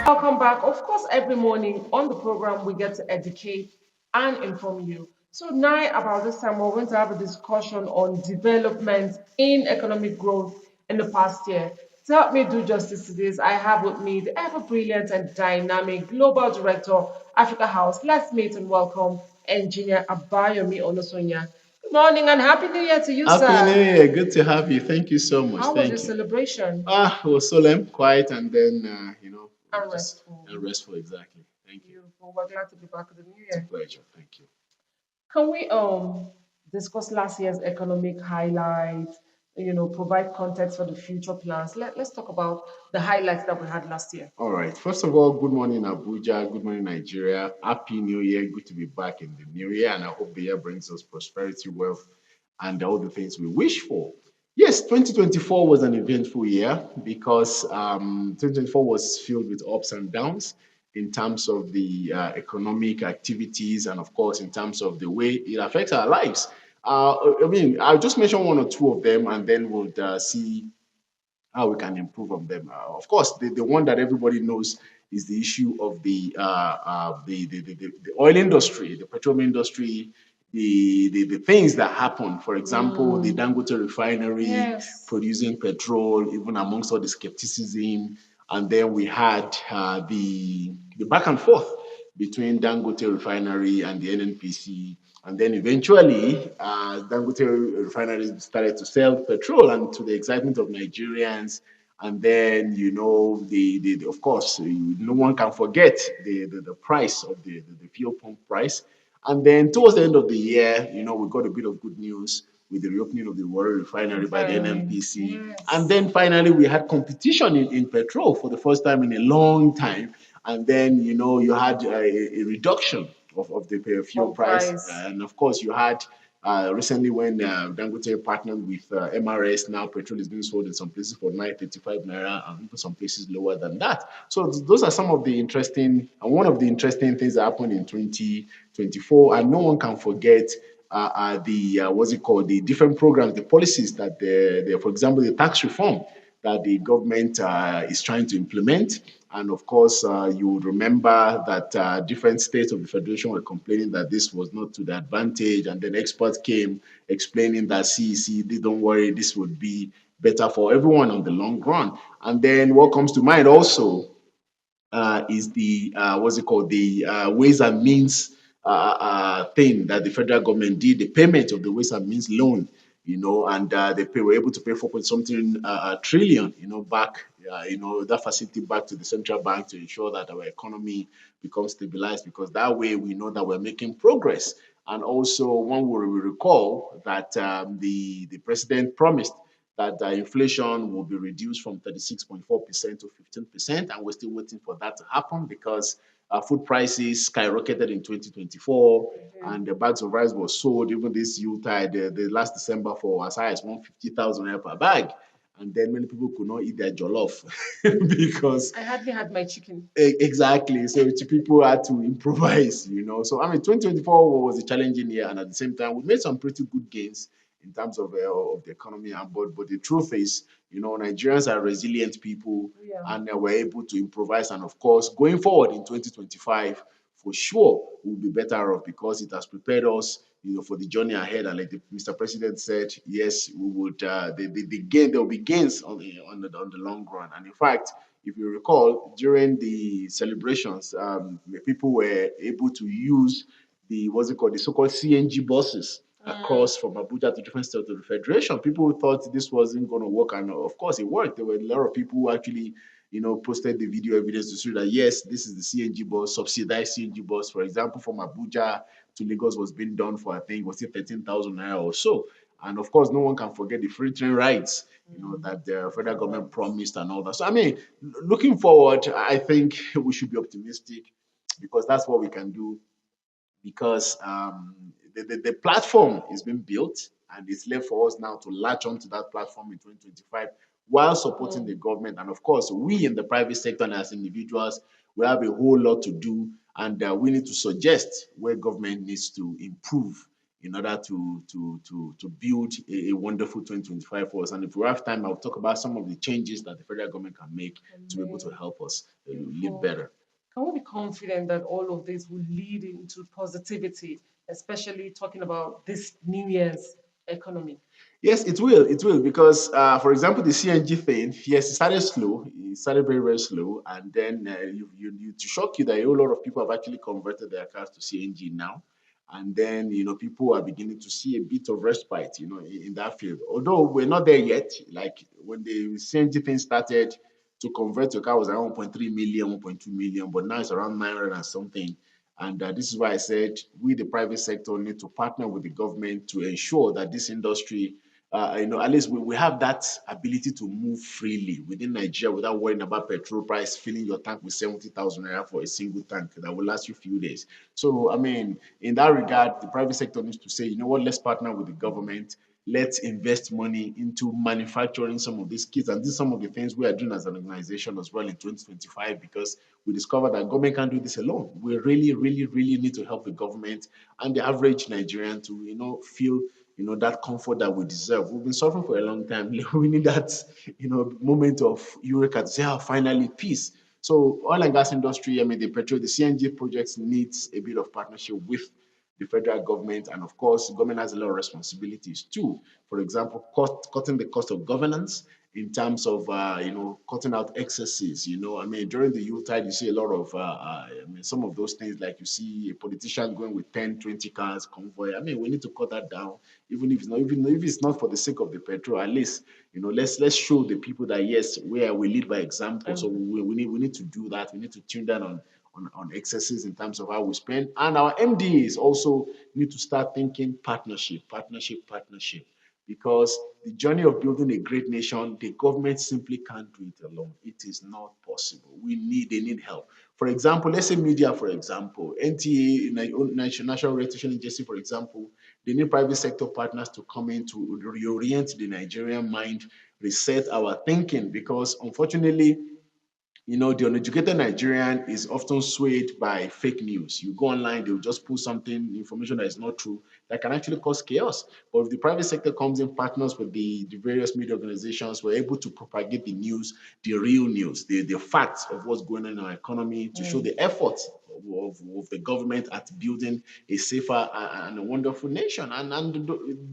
Welcome back. Of course, every morning on the program, we get to educate and inform you. So, now, about this time, we're going to have a discussion on developments in economic growth in the past year. To help me do justice to this, I have with me the ever brilliant and dynamic Global Director, Africa House. Let's meet and welcome Engineer Abayomi Onosonya. Good morning and Happy New Year to you, Happy New sir. Year. Good to have you. Thank you so much. How was your Thank you. celebration? It was solemn, quiet, and then, And just restful. restful. Exactly. Thank you. Beautiful. We're glad to be back in the new It's a year. pleasure. Thank you. Can we discuss last year's economic highlights, provide context for the future plans? Let's talk about the highlights that we had last year. All right. First of all, good morning, Abuja. Good morning, Nigeria. Happy New Year. Good to be back in the new year. And I hope the year brings us prosperity, wealth, and all the things we wish for. Yes, 2024 was an eventful year because 2024 was filled with ups and downs in terms of the economic activities and, of course, in terms of the way it affects our lives. I'll just mention one or two of them and then we'll see how we can improve on them. Of course, the one that everybody knows is the issue of the oil industry, the petroleum industry, the things that happen. For example, the Mm, Dangote refinery yes. producing petrol, even amongst all the skepticism. And then we had the back and forth between Dangote refinery and the NNPC. And then eventually, Dangote refineries started to sell petrol, and to the excitement of Nigerians. And then, of course, no one can forget the price of the fuel pump price. And then, towards the end of the year, we got a bit of good news with the reopening of the Warri refinery by the Refinery. NNPC. And Yes. then finally, we had competition in petrol for the first time in a long time. And then, you had a reduction of the fuel Of price. price. And of course, you had recently when Dangote partnered with MRS, now petrol is being sold in some places for 935 naira and even some places lower than that. So those are some of the interesting, and one of the interesting things that happened in 2024. And no one can forget the what's it called, the different programs, the policies that for example, the tax reform that the government is trying to implement. And of course, you would remember that different states of the federation were complaining that this was not to their advantage. And then experts came explaining that, see, don't worry, this would be better for everyone on the long run. And then what comes to mind also is the what's it called, the ways and means thing that the federal government did, the payment of the ways and means loan, and were able to pay 4 point something trillion, back, that facility back to the central bank to ensure that our economy becomes stabilized, because that way we know that we're making progress. And also, one will recall that the president promised that inflation will be reduced from 36.4% to 15%. And we're still waiting for that to happen because food prices skyrocketed in 2024 and the bags of rice was sold even this Yuletide, the last December, for as high as 150,000 naira per bag. And then many people could not eat their jollof because I hardly had my chicken. exactly. So people had to improvise. So, 2024 was a challenging year, and at the same time, we made some pretty good gains in terms of the economy. But the truth is, Nigerians are resilient people, Yeah. and we're able to improvise. And of course, going forward in 2025, for sure, we'll be better off because it has prepared us, for the journey ahead. And like Mr. President said, yes, we would. There will be gains on the long run. And in fact, if you recall, during the celebrations, people were able to use the what's it called, the so-called CNG buses Mm, across from Abuja to different states of the federation. People thought this wasn't going to work, and of course, it worked. There were a lot of people who actually, posted the video evidence to show that yes, this is the CNG bus, subsidized CNG bus. For example, from Abuja to Lagos was being done for, I think, was it 13,000 naira or so. And of course, no one can forget the free train rides, that the federal government correct. promised and all that. So, looking forward, I think we should be optimistic because that's what we can do. Because the platform is being built, and it's left for us now to latch onto that platform in 2025 while supporting the Mm, government. And of course, we in the private sector and as individuals, we have a whole lot to do, and we need to suggest where government needs to improve in order to build a wonderful 2025 for us. And if we have time, I'll talk about some of the changes that the federal government can make to be able to Amen. help us live Beautiful. better. Can we be confident that all of this will lead into positivity, especially talking about this New Year's economy? Yes, it will. It will because, for example, the CNG thing. Yes, it started slow. It started very, very slow, and then to shock you that a whole lot of people have actually converted their cars to CNG now, and then people are beginning to see a bit of respite, in that field. Although we're not there yet. Like when the CNG thing started, to convert your car was around 1.3 million, 1.2 million, but now it's around 900 and something. And this is why I said we, the private sector, need to partner with the government to ensure that this industry at least we have that ability to move freely within Nigeria without worrying about petrol price, filling your tank with 70,000 naira for a single tank that will last you a few days. So, I mean, in that regard, the private sector needs to say, you know what, let's partner with the government. Let's invest money into manufacturing some of these kits. And this is some of the things we are doing as an organization as well in 2025 because we discovered that government can't do this alone. We really, really, really need to help the government and the average Nigerian to, feel that comfort that we deserve. We've been suffering for a long time. We need that, moment of eureka to say, oh, finally peace. So oil and gas industry, I mean, the CNG projects needs a bit of partnership with the federal government. And of course, the government has a lot of responsibilities too. For example, cutting the cost of governance in terms of, cutting out excesses. I mean, during the Yuletide, you see a lot of, I mean, some of those things, like you see a politician going with 10, 20 cars, convoy. I mean, we need to cut that down, even if it's not for the sake of the petrol, at least, let's show the people that, yes, we lead by example. So And we need to do that. We need to tune down on excesses in terms of how we spend. And our MDAs also need to start thinking partnership, partnership, partnership. Because the journey of building a great nation, the government simply can't do it alone. It is not possible. They need help. For example, let's say media, for example, NTA, National Retention Agency, for example, they need private sector partners to come in to reorient the Nigerian mind, reset our thinking, because unfortunately, the uneducated Nigerian is often swayed by fake news. You go online, they'll just put something, information that is not true, that can actually cause chaos. But if the private sector comes in, partners with the various media organizations, we're able to propagate the news, the real news, the facts of what's going on in our economy, to show the efforts of the government at building a safer and a wonderful nation. And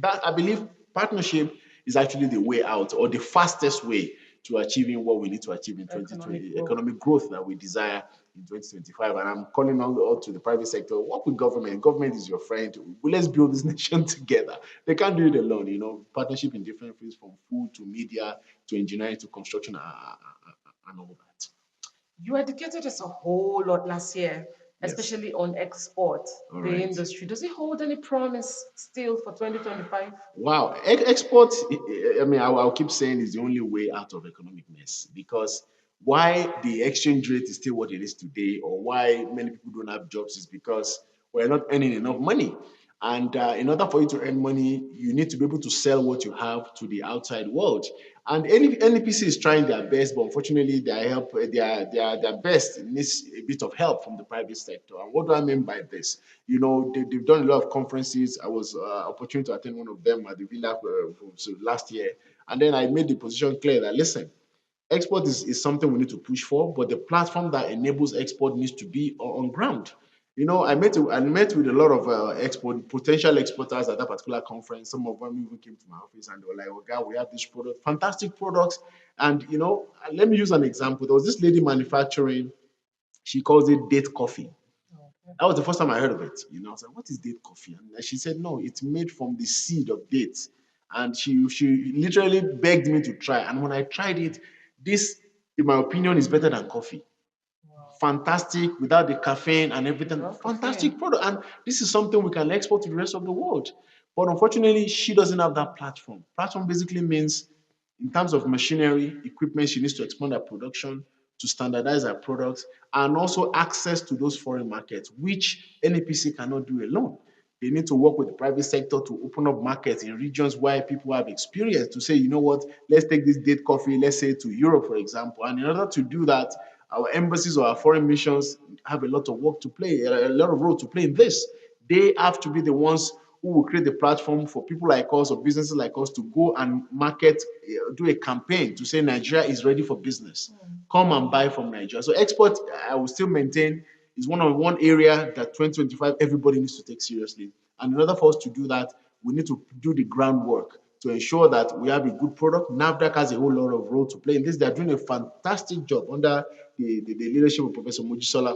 that, I believe, partnership is actually the way out, or the fastest way to achieving what we need to achieve in economic 2020, growth. economic growth that we desire in 2025. And I'm calling on to the private sector, work with government. Government is your friend. Well, let's build this nation together. They can't do it alone. Partnership in different fields, from food to media to engineering to construction, and all that. You educated us a whole lot last year, Yes. especially on export, All the right. industry. Does it hold any promise still for 2025? Wow, export. I mean, I'll keep saying is the only way out of economic mess, because why the exchange rate is still what it is today, or why many people don't have jobs, is because we're not earning enough money. And in order for you to earn money, you need to be able to sell what you have to the outside world. And NEPC is trying their best, but unfortunately, their best needs a bit of help from the private sector. And what do I mean by this? They've done a lot of conferences. I was opportunity to attend one of them at the Villa so last year. And then I made the position clear that, listen, export is something we need to push for, but the platform that enables export needs to be on ground. I met with a lot of potential exporters at that particular conference. Some of them even came to my office and they were like, "Oh God, we have this product, fantastic products." And let me use an example. There was this lady manufacturing. She calls it date coffee. Okay. That was the first time I heard of it. I was like, "What is date coffee?" And she said, "No, it's made from the seed of dates." And she literally begged me to try. And when I tried it, this, in my opinion, is better than coffee. Wow. Fantastic, without the caffeine and everything. Without Fantastic caffeine. product. And this is something we can export to the rest of the world. But unfortunately, she doesn't have that platform. Platform basically means, in terms of machinery, equipment, she needs to expand her production, to standardize her products, and also access to those foreign markets, which NAPC cannot do alone. They need to work with the private sector to open up markets in regions where people have experience, to say, you know what, let's take this date coffee, let's say to Europe, for example. And in order to do that, our embassies or our foreign missions have a lot of work to play, a lot of role to play in this. They have to be the ones who will create the platform for people like us or businesses like us to go and market, do a campaign to say Nigeria is ready for business. Come and buy from Nigeria. So export, I will still maintain, is one area that 2025 everybody needs to take seriously. And in order for us to do that, we need to do the groundwork to ensure that we have a good product. NAFDAC has a whole lot of role to play in this. They're doing a fantastic job under the leadership of Professor Mojisola.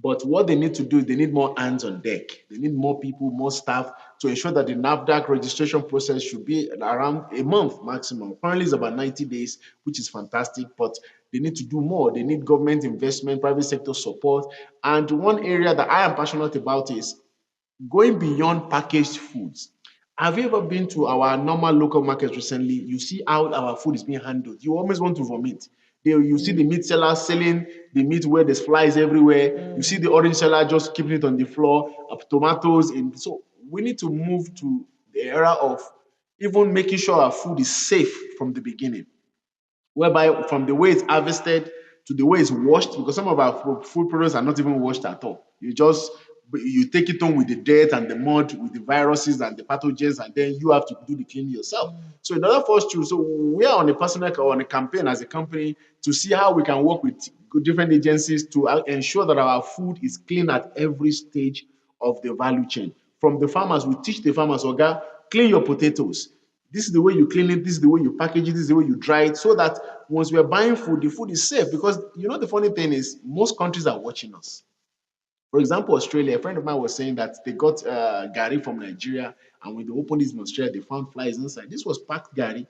But what they need to do is they need more hands on deck. They need more people, more staff to ensure that the NAFDAC registration process should be around a month maximum. Currently, it's about 90 days, which is fantastic, but they need to do more. They need government investment, private sector support. And one area that I am passionate about is going beyond packaged foods. Have you ever been to our normal local markets recently? You see how our food is being handled. You almost want to vomit. You see the meat seller selling the meat where there's flies everywhere. You see the orange seller just keeping it on the floor, tomatoes. So we need to move to the era of even making sure our food is safe from the beginning, whereby from the way it's harvested to the way it's washed, because some of our food products are not even washed at all. You take it on with the dirt and the mud, with the viruses and the pathogens, and then you have to do the cleaning yourself. So in order for us to, so we are on a personal on a campaign as a company to see how we can work with different agencies to ensure that our food is clean at every stage of the value chain. From the farmers, we teach the farmers, okay, clean your potatoes. This is the way you clean it, this is the way you package it, this is the way you dry it, so that once we are buying food, the food is safe. Because the funny thing is, most countries are watching us. For example, Australia, a friend of mine was saying that they got Gary from Nigeria, and when they opened this in Australia, they found flies inside. This was packed Gary.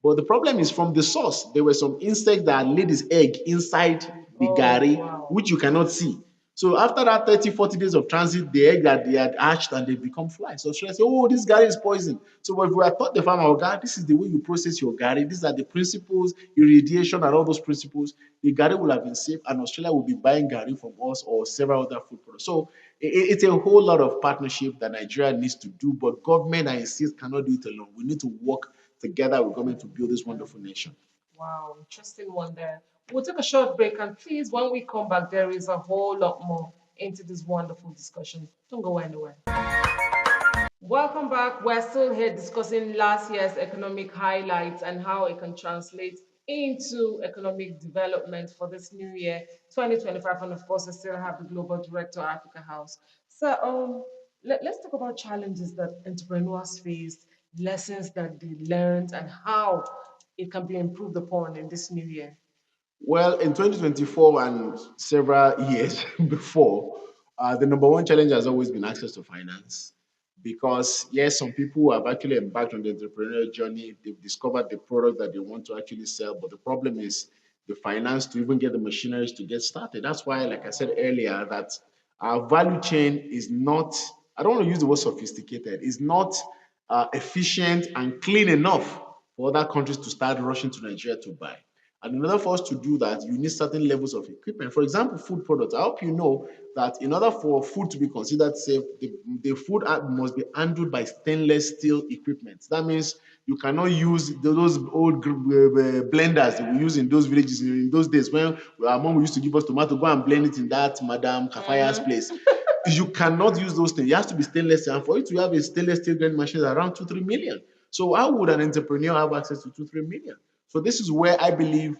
But the problem is from the source. There were some insects that laid its egg inside the Gary, Wow. which you cannot see. So after that 30, 40 days of transit, the egg that they had hatched and they become flies. So Australia say, oh, this Gary is poison. So if we are taught the farmer, oh, God, this is the way you process your Gary. These are the principles, irradiation and all those principles. The Gary will have been safe, and Australia will be buying Gary from us or several other food products. So it's a whole lot of partnership that Nigeria needs to do, but government, I insist, cannot do it alone. We need to work together with government to build this wonderful nation. Wow, interesting one there. We'll take a short break, and please, when we come back, there is a whole lot more into this wonderful discussion. Don't go anywhere. Welcome back. We're still here discussing last year's economic highlights and how it can translate into economic development for this new year, 2025. And of course, I still have the Global Director, Africa House. So, let's talk about challenges that entrepreneurs faced, lessons that they learned, and how it can be improved upon in this new year. Well, in 2024 and several years before, the number one challenge has always been access to finance. Because, yes, some people have actually embarked on the entrepreneurial journey. They've discovered the product that they want to actually sell. But the problem is the finance to even get the machineries to get started. That's why, like I said earlier, that our value chain is not, I don't want to use the word sophisticated, is not efficient and clean enough for other countries to start rushing to Nigeria to buy. And in order for us to do that, you need certain levels of equipment. For example, food products. I hope you know that in order for food to be considered safe, the food must be handled by stainless steel equipment. That means you cannot use those old blenders that we use in those villages in those days when our mom used to give us tomato, go and blend it in that Madame Kafaya's place. You cannot use those things. It has to be stainless steel. And for you to have a stainless steel grinding machine, is around 2, 3 million. So how would an entrepreneur have access to 2, 3 million? So this is where I believe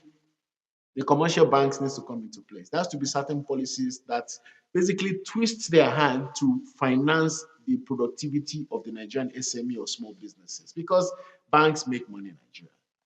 the commercial banks needs to come into place. There has to be certain policies that basically twist their hand to finance the productivity of the Nigerian SME or small businesses because banks make money in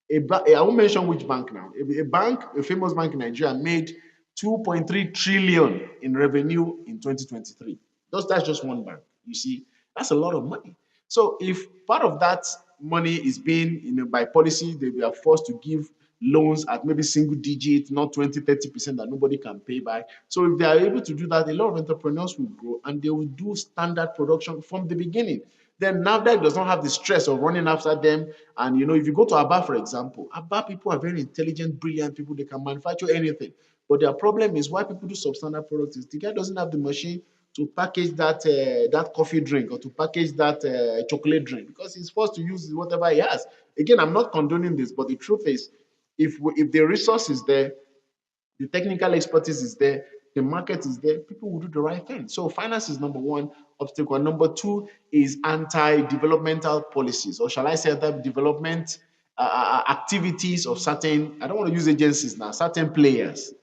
Nigeria. I won't mention which bank now. A famous bank in Nigeria made 2.3 trillion in revenue in 2023. That's just one bank. You see, that's a lot of money. So if part of that money is being, by policy, they are forced to give loans at maybe single digit, not 20, 30% that nobody can pay back. So if they are able to do that, a lot of entrepreneurs will grow and they will do standard production from the beginning. Then NAFDAC does not have the stress of running after them. And if you go to Aba, for example, Aba people are very intelligent, brilliant people. They can manufacture anything. But their problem is why people do substandard products is the guy doesn't have the machine to package that coffee drink or to package that chocolate drink because he's forced to use whatever he has. Again, I'm not condoning this, but the truth is, if the resource is there, the technical expertise is there, the market is there, people will do the right thing. So finance is number one obstacle. And number two is anti-developmental policies, or shall I say anti-development activities of certain, I don't want to use agencies now, certain players.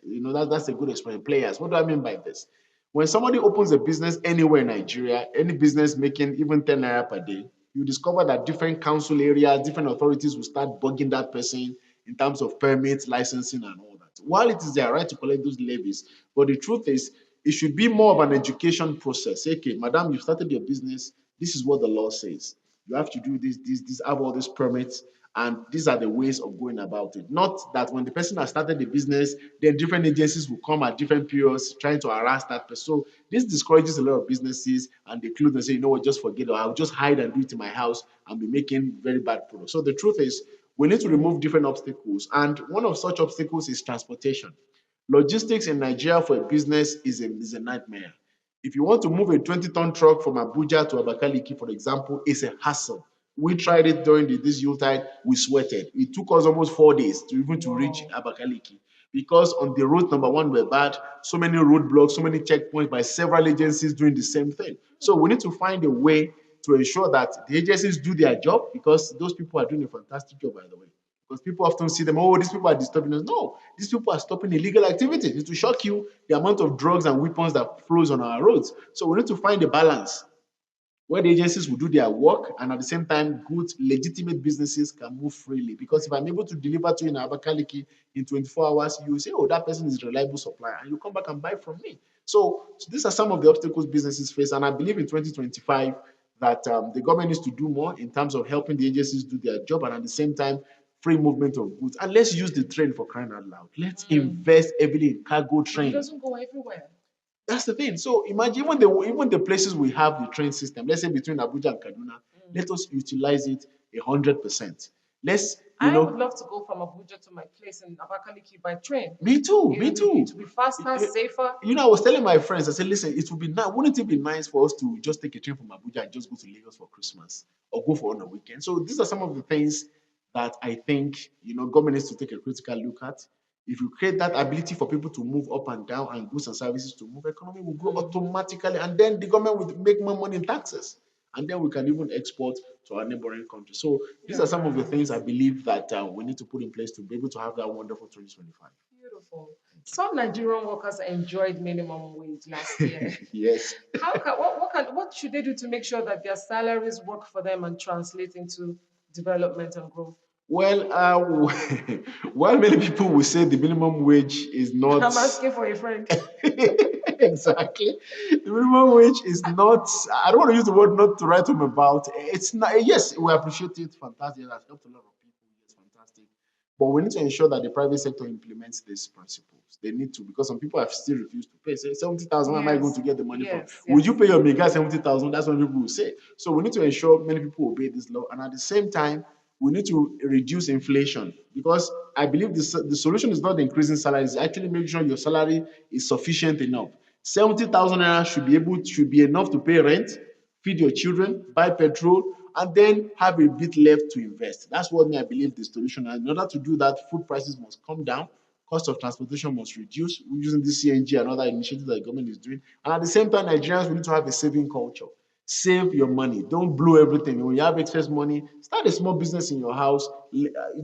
That's a good expression, players. What do I mean by this? When somebody opens a business anywhere in Nigeria, any business making even 10 naira per day, you discover that different council areas, different authorities will start bugging that person in terms of permits, licensing, and all that. While it is their right to collect those levies, but the truth is, it should be more of an education process. Okay, madam, you started your business. This is what the law says. You have to do this, have all these permits, and these are the ways of going about it. Not that when the person has started the business, then different agencies will come at different periods trying to harass that person. So this discourages a lot of businesses, and they close and say, you know what, just forget it. I'll just hide and do it in my house and be making very bad products. So the truth is, we need to remove different obstacles, and one of such obstacles is transportation. Logistics in Nigeria for a business is a nightmare. If you want to move a 20-ton truck from Abuja to Abakaliki, for example, it's a hassle. We tried it during this Yuletide, we sweated. It took us almost 4 days to even to reach Wow. Abakaliki because on the road, number one, were bad, so many roadblocks, so many checkpoints by several agencies doing the same thing. So we need to find a way to ensure that the agencies do their job, because those people are doing a fantastic job, by the way. Because people often see them, oh, these people are disturbing us. No, these people are stopping illegal activity. It's to shock you the amount of drugs and weapons that flows on our roads. So we need to find a balance where the agencies will do their work, and at the same time, good, legitimate businesses can move freely. Because if I'm able to deliver to you in Abakaliki in 24 hours, you will say, oh, that person is a reliable supplier, and you come back and buy from me. So these are some of the obstacles businesses face. And I believe in 2025 that the government needs to do more in terms of helping the agencies do their job, and at the same time, free movement of goods. And let's use the train for crying out loud. Let's invest heavily in cargo But it train. doesn't go everywhere. That's the thing. So imagine even the places we have the train system, let's say between Abuja and Kaduna, let us utilize it 100%. Let's, I would love to go from Abuja to my place in Abakaliki by train. me too, me It too. will be faster, safer. I was telling my friends, I said, listen, it would be nice. Wouldn't it be nice for us to just take a train from Abuja and just go to Lagos for Christmas or go for on a weekend? So these are some of the things that I think government needs to take a critical look at. If you create that ability for people to move up and down and goods and services to move, economy will grow automatically, and then the government will make more money in taxes, and then we can even export to our neighboring countries. So these are You're some of the right. things I believe that we need to put in place to be able to have that wonderful 2025. Beautiful. Some Nigerian workers enjoyed minimum wage last year. Yes. What should they do to make sure that their salaries work for them and translate into development and growth? Well, while many people will say the minimum wage is not I'm asking for a friend. exactly, the minimum wage is not. I don't want to use the word not to write home about. It's not. Yes, we appreciate it. Fantastic. It has helped a lot of people. It's fantastic. But we need to ensure that the private sector implements these principles. They need to, because some people have still refused to pay. Say 70,000, where am I going Yes, to get the money from? yes, Would you yes. pay your mega 70,000? That's what people will say. So we need to ensure many people obey this law, and at the same time, we need to reduce inflation, because I believe the solution is not increasing salaries, it's actually making sure your salary is sufficient enough. 70,000 naira should be enough to pay rent, feed your children, buy petrol, and then have a bit left to invest. That's what I believe the solution. And in order to do that, food prices must come down, cost of transportation must reduce. We're using the CNG and other initiatives that the government is doing. And at the same time, Nigerians, we need to have a saving culture. Save your money. Don't blow everything. When you have excess money, start a small business in your house.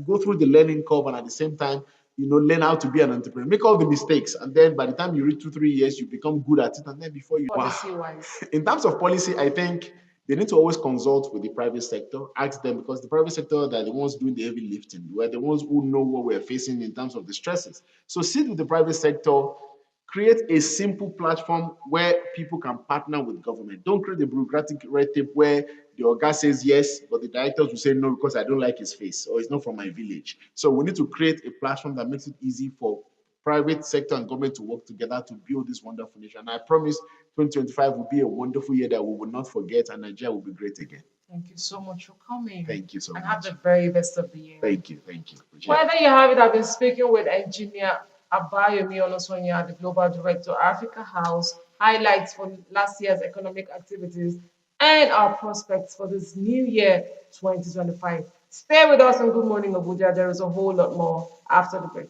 Go through the learning curve, and at the same time, learn how to be an entrepreneur. Make all the mistakes, and then by the time you reach 2, 3 years, you become good at it. And then before you, wow. Policy wise. In terms of policy, I think they need to always consult with the private sector, ask them, because the private sector, they're the ones doing the heavy lifting. We're the ones who know what we're facing in terms of the stresses. So sit with the private sector, create a simple platform where people can partner with government. Don't create a bureaucratic red tape where the Oga says yes, but the directors will say no because I don't like his face or it's not from my village. So we need to create a platform that makes it easy for private sector and government to work together to build this wonderful nation. And I promise 2025 will be a wonderful year that we will not forget, and Nigeria will be great again. Thank you so much for coming. Thank you so And have much. the very best of the year. Thank you. Thank you. Well, there you have it. I've been speaking with engineer Abayomi Onosonya, the Global Director, Africa House, highlights for last year's economic activities and our prospects for this new year, 2025. Stay with us on Good Morning Abuja. There is a whole lot more after the break.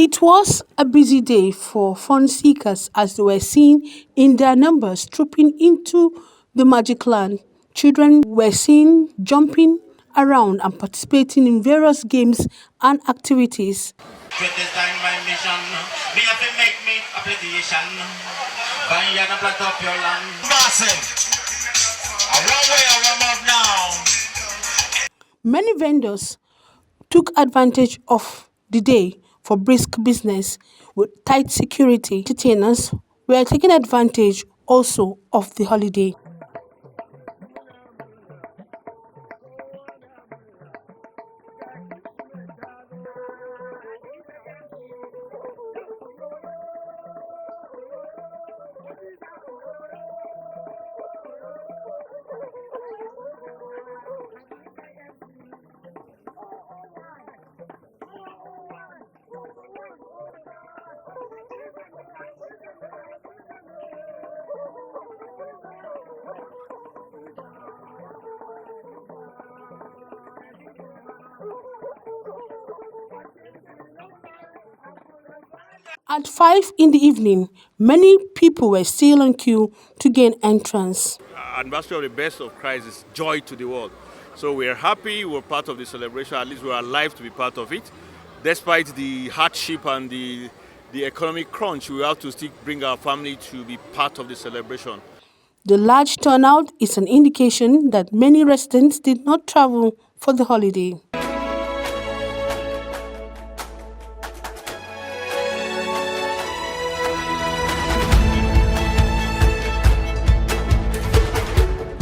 It was a busy day for fun seekers as they were seen in their numbers trooping into the magic land. Children were seen jumping around and participating in various games and activities. Many vendors took advantage of the day for brisk business with tight security. Entertainers were taking advantage also of the holiday. At 5 in the evening, many people were still on queue to gain entrance. Anniversary of the birth of Christ is joy to the world. So we're happy we're part of the celebration, at least we're alive to be part of it. Despite the hardship and the economic crunch, we have to still bring our family to be part of the celebration. The large turnout is an indication that many residents did not travel for the holiday.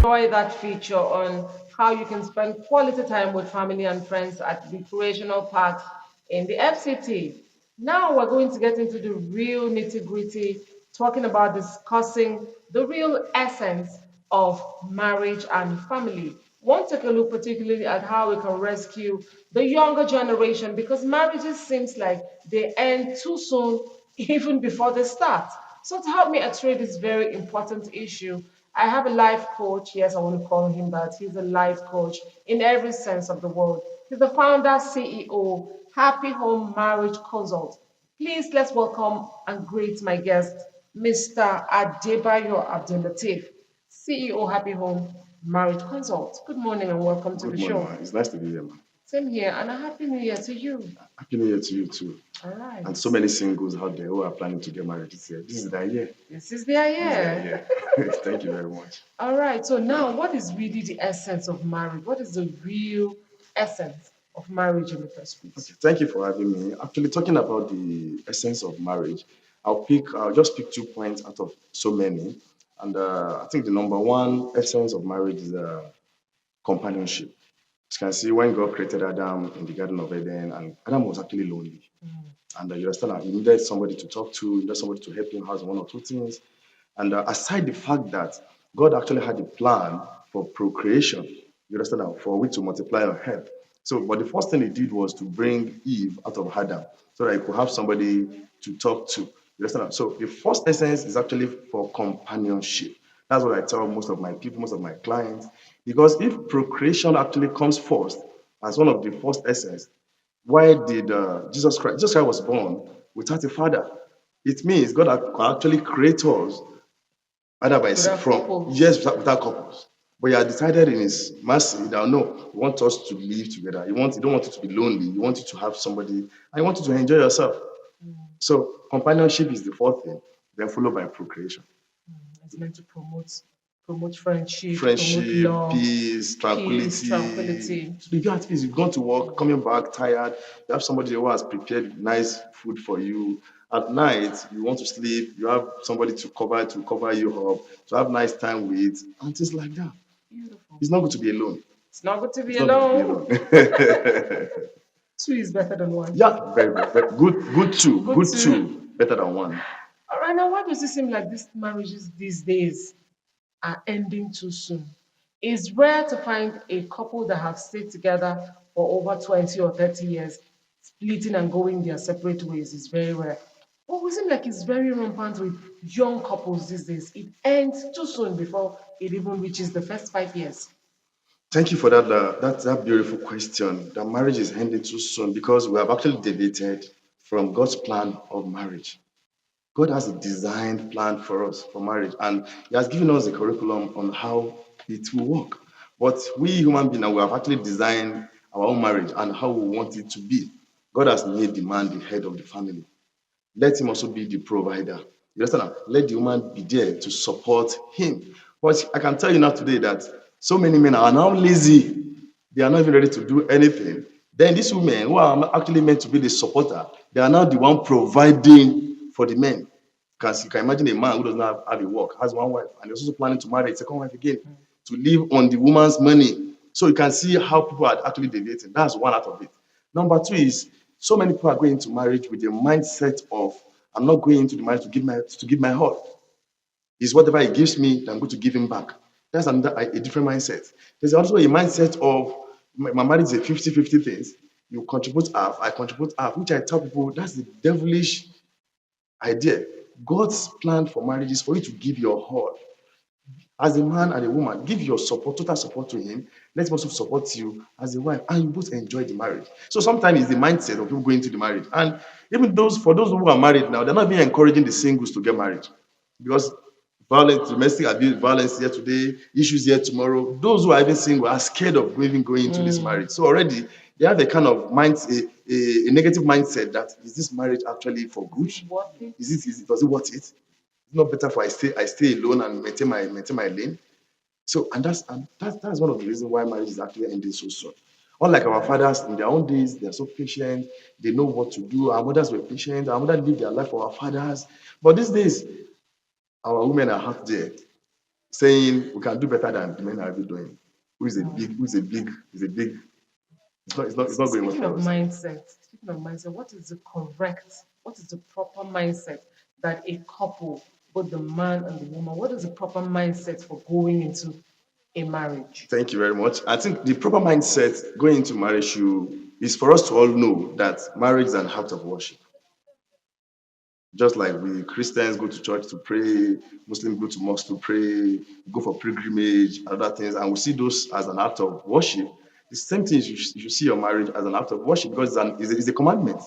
Enjoy that feature on how you can spend quality time with family and friends at recreational parks in the FCT. Now we're going to get into the real nitty gritty, talking about discussing the real essence of marriage and family. Want to take a look particularly at how we can rescue the younger generation because marriages seems like they end too soon even before they start. So to help me x-ray this very important issue, I have a life coach. Yes, I want to call him that. He's a life coach in every sense of the word. He's the founder, CEO, Happy Home Marriage Consult. Please let's welcome and greet my guest, Mr. Adebayo Abdelatif, CEO, Happy Home Marriage Consult. Good morning and welcome to Good the morning, show. man. It's nice to be here, man. Same here, and a happy new year to you. Happy New Year to you too. All right. And so many singles out there who are planning to get married this year. This is their year. This is the This is their year. year. Thank you very much. All right. So now, what is really the essence of marriage? What is the real essence of marriage in the first place? Okay, thank you for having me. Actually, talking about the essence of marriage, I'll just pick 2 points out of so many. And I think the number one essence of marriage is companionship. As you can see, when God created Adam in the Garden of Eden, and Adam was actually lonely. And you understand that he needed somebody to talk to, he needed somebody to help him house one or two things. And aside the fact that God actually had a plan for procreation, you understand that, for which to multiply on earth. So, but the first thing he did was to bring Eve out of Adam so that he could have somebody to talk to. You understand that? So, the first essence is actually for companionship. That's what I tell most of my people, most of my clients. Because if procreation actually comes first as one of the first essence, why did Jesus Christ was born without a father? It means God could actually create us either by Without from couples. yes without couples. But he had decided in his mercy that no, he wants us to live together. He don't want you to be lonely. You want you to have somebody and you want you to enjoy yourself. So companionship is the fourth thing, then followed by procreation. It's meant to promote friendship, promote Friendship, love, peace, peace, tranquility. tranquility. So if you're at peace, you've gone to work, coming back tired, you have somebody who has prepared nice food for you. At night, you want to sleep, you have somebody to cover you up, to have nice time with, and things like that. Beautiful. It's not good to be alone. It's not good to be It's not good to be alone. alone. Two is better than one. Yeah, very good. Good two. Good Good to. two. Better than one. All right, now why does it seem like these marriages these days are ending too soon? It's rare to find a couple that have stayed together for over 20 or 30 years, splitting and going their separate ways. It's very rare. But we seem like it's very rampant with young couples these days. It ends too soon before it even reaches the first 5 years. Thank you for that beautiful question. The marriage is ending too soon because we have actually debated from God's plan of marriage. God has a designed plan for us for marriage, and He has given us a curriculum on how it will work. But we human beings, we have actually designed our own marriage and how we want it to be. God has made the man the head of the family. Let him also be the provider. You understand? Let the woman be there to support him. But I can tell you now today that so many men are now lazy. They are not even ready to do anything. Then these women who are actually meant to be the supporter, they are now the one providing for the men. Because you can imagine a man who does not have a work, has one wife, and is also planning to marry a second wife again to live on the woman's money. So you can see how people are actually deviating. That's one out of it. Number two is so many people are going into marriage with the mindset of I'm not going into the marriage to give my all. Is whatever he gives me, I'm going to give him back. That's another a different mindset. There's also a mindset of my marriage is a 50-50 thing. You contribute half, I contribute half, which I tell people that's the devilish idea. God's plan for marriage is for you to give your all. As a man and a woman, give your support, total support to him. Let him also support you as a wife, and you both enjoy the marriage. So sometimes it's the mindset of people going into the marriage. And even for those who are married now, they're not even encouraging the singles to get married because violence, domestic abuse, violence here today, issues here tomorrow. Those who are even single are scared of even going into this marriage. So already they have a kind of a negative mindset that is this marriage actually for good? Does it worth it? It's not better for I stay alone and maintain my lane. So and that's one of the reasons why marriage is actually ending so soon. Unlike our fathers in their own days, they are so patient, they know what to do. Our mothers were patient, our mothers lived their life for our fathers. But these days, our women are out there saying we can do better than the men are ever doing. Who is a big, it's not going well Speaking for of us. mindset, what is the proper mindset that a couple, both the man and the woman, what is the proper mindset for going into a marriage? Thank you very much. I think the proper mindset going into marriage is for us to all know that marriage is an act of worship. Just like we Christians go to church to pray, Muslims go to mosque to pray, go for pilgrimage, and other things, and we see those as an act of worship. The same thing you should see your marriage as an act of worship because it's a commandment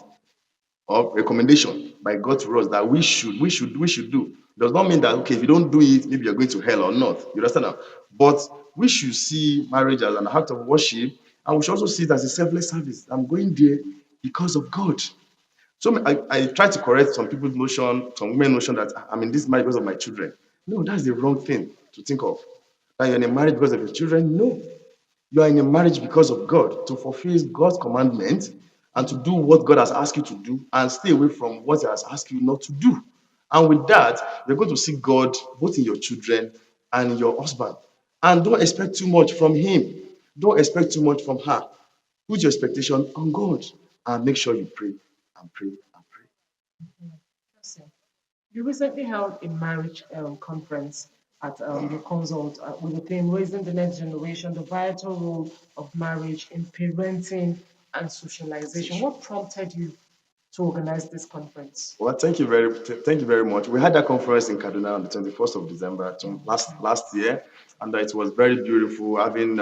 or recommendation by God to us that we should do. Does not mean that okay, if you don't do it, maybe you're going to hell or not. You understand now? But we should see marriage as an act of worship, and we should also see it as a selfless service. I'm going there because of God. So I try to correct some people's notion, some women notion that I'm in this marriage because of my children. No, that's the wrong thing to think of. That you're in a marriage because of your children. No, you are in a marriage because of God to fulfill God's commandment and to do what God has asked you to do and stay away from what He has asked you not to do. And with that, you're going to see God both in your children and in your husband. And don't expect too much from him. Don't expect too much from her. Put your expectation on God and make sure you pray and pray and pray. Interesting. You recently held a marriage conference at your consult with the theme Raising the Next Generation, the vital role of marriage in parenting and socialization. What prompted you to organize this conference? Well, thank you very much. We had that conference in Kaduna on the 21st of December last year, and it was very beautiful, having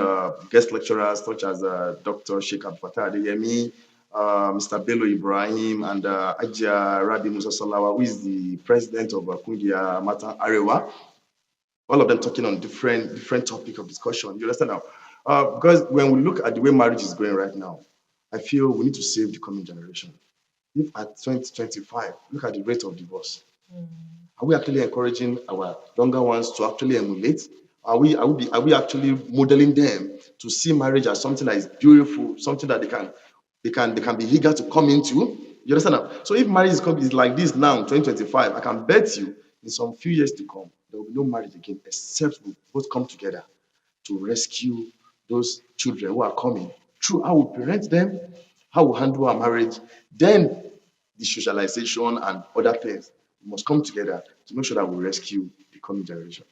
guest lecturers such as Dr. Sheikh Abdulfatah Adeyemi, Mr. Bello Ibrahim, and Ajia Rabi Musa Salawa, who is the president of Kundia Mata Arewa. All of them talking on different topic of discussion. You understand now? Because when we look at the way marriage is going right now, I feel we need to save the coming generation. If at 2025, look at the rate of divorce. Are we actually encouraging our younger ones to actually emulate? Are we actually modeling them to see marriage as something that is beautiful, something that they can be eager to come into? You understand now? So if marriage is like this now, 2025, I can bet you in some few years to come, there will be no marriage again, except we both come together to rescue those children who are coming through how we parent them, how we handle our marriage, then the socialization and other things. We must come together to make sure that we rescue the coming generation.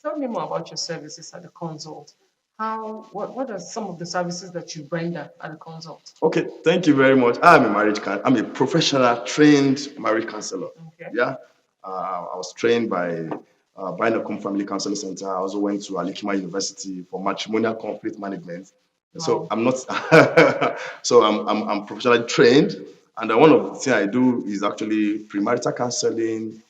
Tell me more about your services at the consult. What are some of the services that you render at the consult? Okay, thank you very much. I'm a professional trained marriage counselor. Okay. Yeah, I was trained by Binacom Family Counseling Center. I also went to Alikima University for matrimonial conflict management. So Wow. I'm not, so I'm professionally trained, And one of the things I do is actually marital counseling,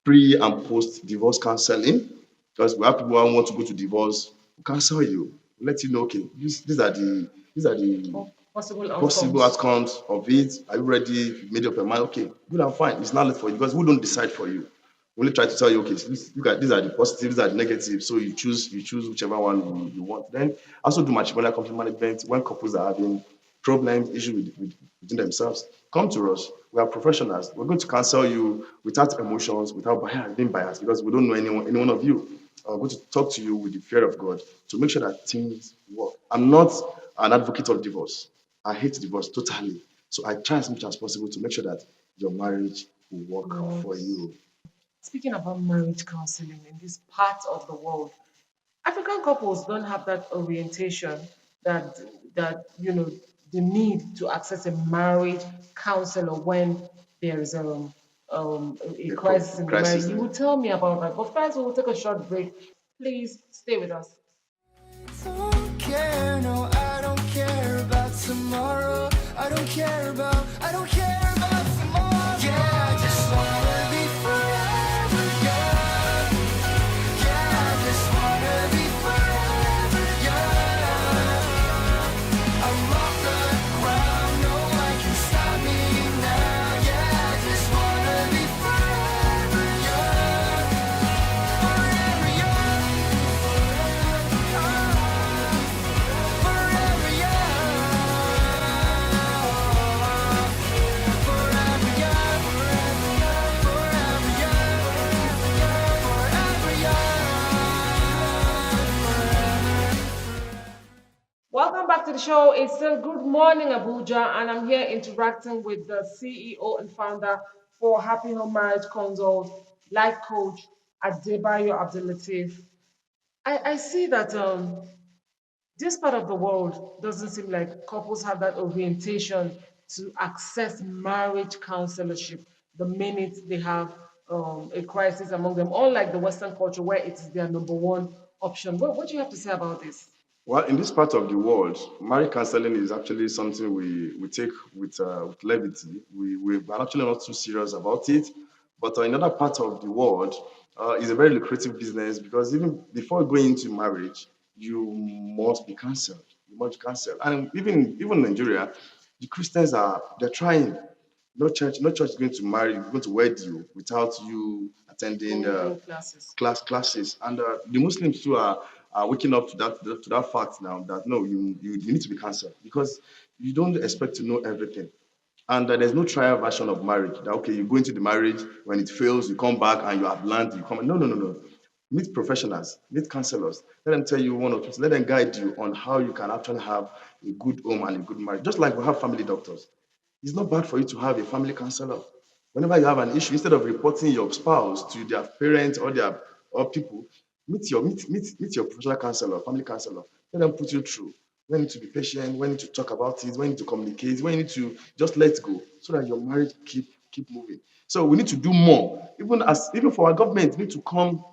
pre and post divorce counseling. Because we have people who want to go to divorce, we counsel you, let you know, okay, these are the Possible possible outcomes. outcomes of it. Are you ready? You made up your mind. Okay, good and fine. It's not late for you because we don't decide for you. We only try to tell you, okay, look at these are the positives, these are the negatives. So you choose whichever one you want. Then also do matrimonial conflict management when couples are having problems, issues within themselves. Come to us. We are professionals. We're going to counsel you without emotions, without being biased, because we don't know any one of you. I'm going to talk to you with the fear of God to make sure that things work. I'm not an advocate of divorce. I hate divorce totally. So I try as much as possible to make sure that your marriage will work for Yes. you. Speaking about marriage counseling in this part of the world, African couples don't have that orientation that the need to access a marriage counselor when there is a crisis in the marriage. Crisis. You will tell me about that. But first, we will take a short break. Please stay with us. Don't care, no, I don't care about tomorrow. I don't care about tomorrow. Yeah, I just wanna be forever young. Yeah, I just wanna be forever young. I'm off the ground, no one can stop me now. Yeah, I just wanna be forever young. Forever young. Forever young. Forever young. Forever young. Forever young. Welcome back to the show. It's still Good Morning Abuja, and I'm here interacting with the CEO and founder for Happy Home Marriage Consult, life coach Adebayo Abdulatif. I see that this part of the world doesn't seem like couples have that orientation to access marriage counselorship the minute they have a crisis among them, unlike the Western culture where it's their number one option. What do you have to say about this? Well, in this part of the world, marriage counseling is actually something we take with levity. We're actually not too serious about it. But in other parts of the world, it's a very lucrative business because even before going into marriage, you must be counseled. You must be counseled. And even in Nigeria, the Christians they're trying. No church is going to going to wed you without you attending Going through classes. classes. And the Muslims too are waking up to that fact now that no, you need to be cancelled because you don't expect to know everything. And there's no trial version of marriage. That okay, you go into the marriage, when it fails, you come back and you have learned, you come. No, no, no, no. Meet professionals, meet counselors. Let them tell you one or two things. Let them guide you on how you can actually have a good home and a good marriage. Just like we have family doctors. It's not bad for you to have a family counselor. Whenever you have an issue, instead of reporting your spouse to their parents or people, meet your professional counselor, family counselor. Let them put you through. When you need to be patient, when you need to talk about it, when you need to communicate, when you need to just let go so that your marriage keep moving. So we need to do more. Even for our government, we need to come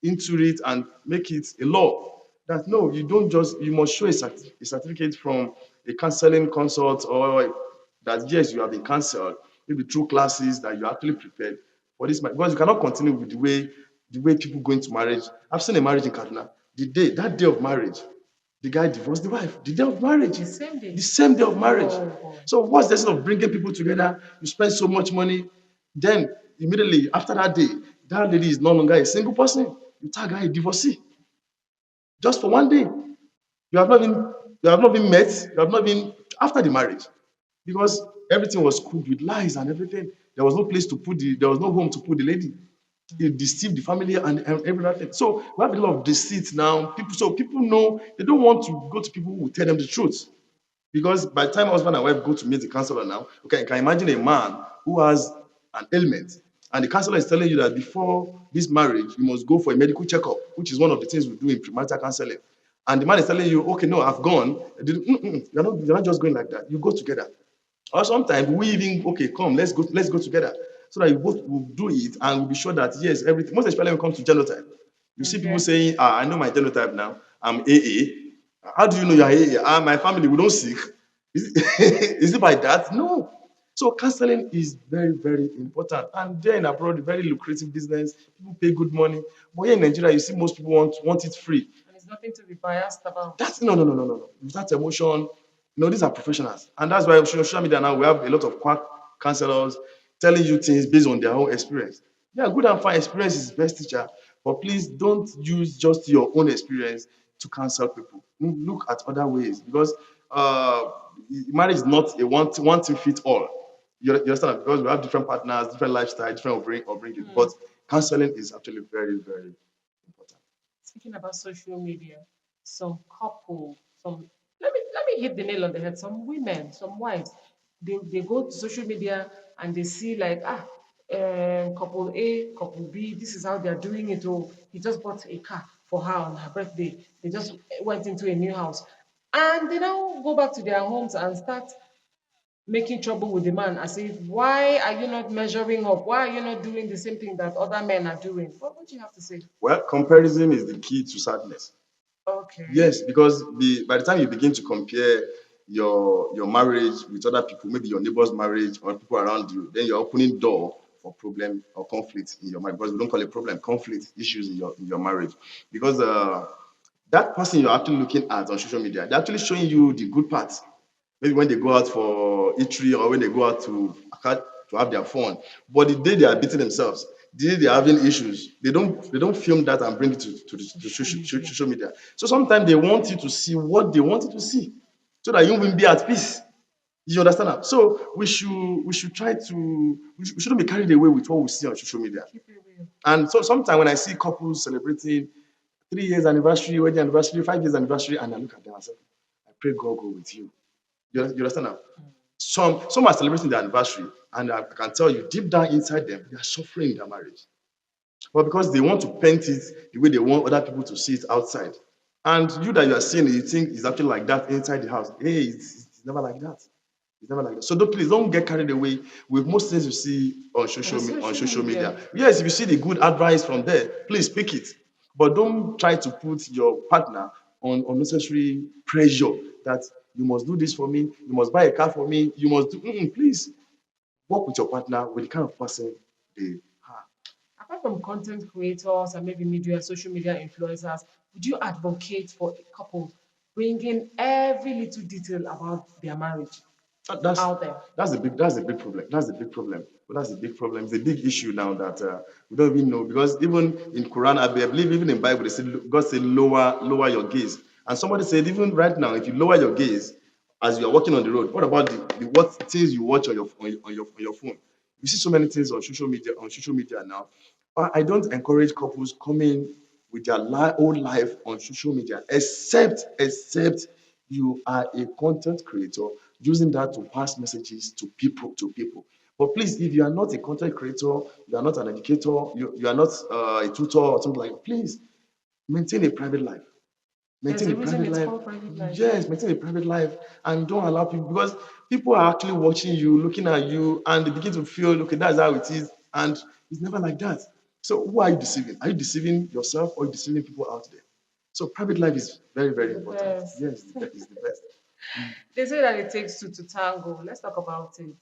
into it and make it a law that no, you don't just you must show a certificate from a counseling consult or that yes, you have been counseled, maybe through classes that you actually prepared for this because you cannot continue with the way people go into marriage. I've seen a marriage in Kaduna. That day of marriage, the guy divorced the wife. The day of marriage, The same day. the same day of marriage. Oh boy. So what's the essence of bringing people together? You spend so much money, then immediately after that day, that lady is no longer a single person. You tag her a divorcee just for one day. You have not been you have not been met, you have not been after the marriage. Because everything was cooked with lies and everything. There was no place to there was no home to put the lady. He deceived the family and everything. So we have a lot of deceit now. People know they don't want to go to people who will tell them the truth. Because by the time husband and wife go to meet the counselor now, okay, you can imagine a man who has an ailment, and the counselor is telling you that before this marriage, you must go for a medical checkup, which is one of the things we do in premarital counseling. And the man is telling you, okay, no, I've gone. You're not just going like that. You go together. Or sometimes we even okay, come, let's go together. So that you both will do it and we'll be sure that yes, everything, most especially when it comes to genotype. You see people Okay. saying, I know my genotype now. I'm AA. How do you know you're AA? My family, we don't sick. Is it, is it by that? No. So counseling is very, very important. And there in abroad, very lucrative business. People pay good money. But here in Nigeria, you see most people want it free. And it's nothing to be biased about. That's no. Without emotion, these are professionals, and that's why on social media now we have a lot of quack counselors telling you things based on their own experience. Yeah, good and fine. Experience is best teacher, but please don't use just your own experience to counsel people. Look at other ways because marriage is not a one to fit all. You understand? Because we have different partners, different lifestyle, different upbringing. But counseling is actually very, very important. Speaking about social media, some couple, some let me hit the nail on the head. Some women, some wives, they go to social media and they see like couple A, couple B, this is how they're doing it. Oh, he just bought a car for her on her birthday. They just went into a new house. And they now go back to their homes and start making trouble with the man as if, why are you not measuring up? Why are you not doing the same thing that other men are doing? What do you have to say? Well, comparison is the key to sadness. Okay. Yes, because by the time you begin to compare your marriage with other people, maybe your neighbor's marriage or people around you, then you're opening door for problem or conflict in your marriage. Because we don't call it problem, conflict issues in your marriage. Because that person you're actually looking at on social media, they're actually showing you the good parts. Maybe when they go out for eatery or when they go out to have their fun. But the day they are beating themselves, the day they are having issues, they don't film that and bring it to social media. So sometimes they want you to see what they want you to see, so that you will be at peace. You understand that? So we should try to we shouldn't be carried away with what we see on social media. Keep it real. And so sometimes when I see couples celebrating 3 years anniversary, wedding anniversary, 5 years anniversary, and I look at them and say, I pray God go with you. You understand now? Some are celebrating their anniversary, and I can tell you deep down inside them, they are suffering in their marriage. But because they want to paint it the way they want other people to see it outside. And you that you are seeing it, you think it's actually like that inside the house. Hey, it's never like that. It's never like that. So please don't get carried away with most things you see on On social social media. media. Yes, if you see the good advice from there, please pick it. But don't try to put your partner on unnecessary pressure that you must do this for me, you must buy a car for me, you must do. Please work with your partner with the kind of person they are. Apart from content creators and maybe media, social media influencers, would you advocate for a couple bringing every little detail about their marriage That- That's out there? that's the big problem. That's the big problem. But that's the big problem. It's a big issue now that we don't even know because even in Quran, I believe even in Bible, they said God said lower your gaze. And somebody said even right now, if you lower your gaze as you are walking on the road, what about the what things you watch on your phone? You see so many things on social media now. I don't encourage couples coming with their whole life on social media, except you are a content creator using that to pass messages to people. But please, if you are not a content creator, you are not an educator, you are not a tutor or something like that, please maintain a private life. There's Maintain a a reason private it's life. called private life. Yes, maintain a private life and don't allow people because people are actually watching you, looking at you, and they begin to feel, okay, that's how it is. And it's never like that. So who are you deceiving? Are you deceiving yourself or are you deceiving people out there? So private life is very, very It's the important. best. Yes, it's the best. They say that it takes two to tango. Let's talk about it.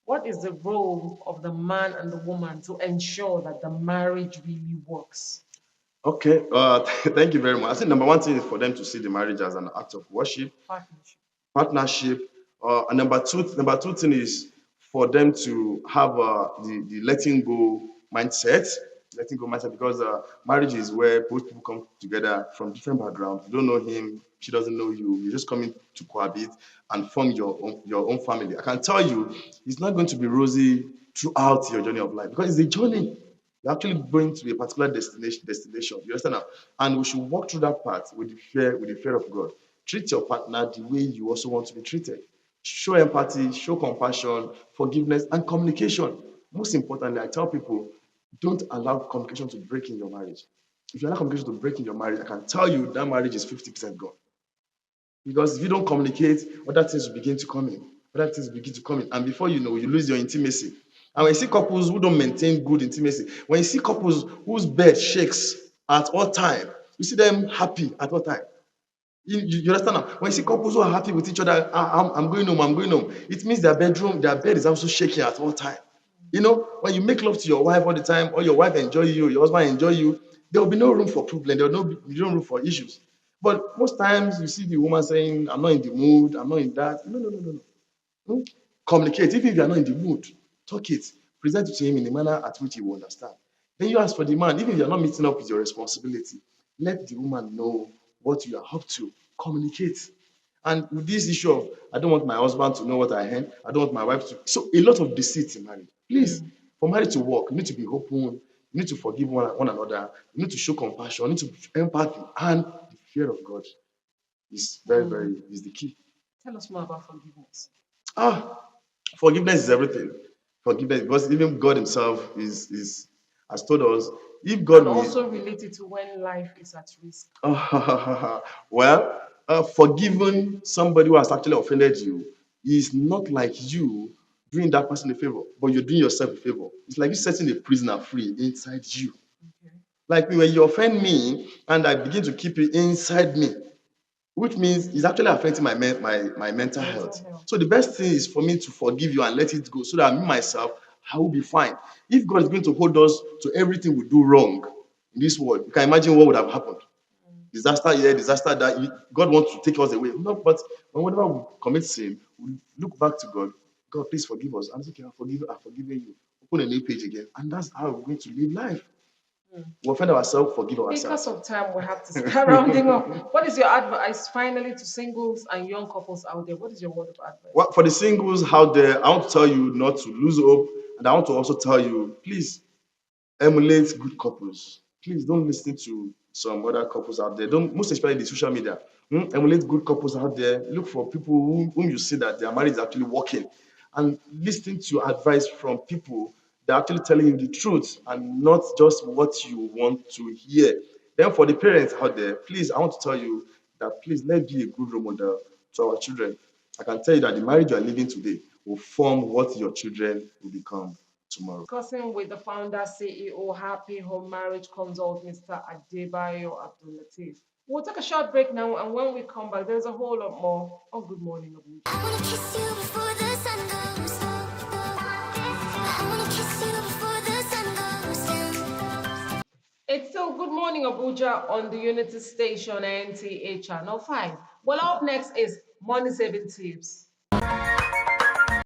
What is the role of the man and the woman to ensure that the marriage really works? Okay, thank you very much. I think number one thing is for them to see the marriage as an act of worship, Partnership. partnership. And number two thing is for them to have the letting go mindset because marriage is where both people come together from different backgrounds. You don't know him, she doesn't know you. You're just coming to cohabit and form your own family. I can tell you, it's not going to be rosy throughout your journey of life because it's a journey. You're actually going to a particular destination. You understand now? And we should walk through that path with the fear of God. Treat your partner the way you also want to be treated. Show empathy, show compassion, forgiveness, and communication. Most importantly, I tell people, don't allow communication to break in your marriage. If you allow communication to break in your marriage, I can tell you that marriage is 50% gone. Because if you don't communicate, other things will begin to come in. Other things will begin to come in. And before you know, you lose your intimacy. And when you see couples who don't maintain good intimacy, when you see couples whose bed shakes at all time, you see them happy at all time. You understand now? When you see couples who are happy with each other, I'm going home, I'm going home. It means their bed is also shaking at all time. When you make love to your wife all the time, or your wife enjoy you, your husband enjoy you, there will be no room for problem. There will no room for issues. But most times you see the woman saying, "I'm not in the mood. I'm not in that." No, no, no, no, no. Hmm? Communicate. Even if you are not in the mood, talk it. Present it to him in a manner at which he will understand. Then you ask for the man. Even if you are not meeting up with your responsibility, let the woman know what you are up to. Communicate. And with this issue of, I don't want my husband to know what I earn, I don't want my wife to. So a lot of deceit in marriage. Please, for marriage to work, you need to be open, you need to forgive one another, you need to show compassion, you need to empathy, and the fear of God is very, very is the key. Tell us more about forgiveness. Ah, forgiveness is everything. Forgiveness, because even God Himself is has told us, if God And will. also related to when life is at risk. Well, forgiving somebody who has actually offended you is not like you doing that person a favor, but you're doing yourself a favor. It's like you setting a prisoner free inside you. Okay. Like when you offend me and I begin to keep it inside me, which means it's actually affecting my mental Mental health. health. So the best thing is for me to forgive you and let it go so that me myself, I will be fine. If God is going to hold us to everything we do wrong in this world, you can imagine what would have happened. Disaster here, disaster that God wants to take us away. No, but whenever we commit sin, we look back to God. God, please forgive us. I'm okay, I've forgiven you. Open a new page again. And that's how we're going to live life. We offend ourselves, forgive Because ourselves. of time, we have to start rounding up. What is your advice finally to singles and young couples out there? What is your word of advice? Well, for the singles out there, I want to tell you not to lose hope. And I want to also tell you, please emulate good couples. Please don't listen to some other couples out there. Don't, most especially the social media. Emulate good couples out there. Look for people whom you see that their marriage is actually working, and listen to advice from people that are actually telling you the truth and not just what you want to hear. Then for the parents out there, please, I want to tell you that please let's be a good role model to our children. I can tell you that the marriage you are living today will form what your children will become tomorrow. Discussing with the founder, CEO, Happy Home Marriage Consult, Mr. Adebayo Abdul Latif. We'll take a short break now, and when we come back, there's a whole lot more on Good Morning Abuja. I wanna kiss you before the sun goes down. I wanna kiss you before the sun goes down. It's still Good Morning Abuja on the Unity Station, NTA Channel 5. Well, up next is Money Saving Tips.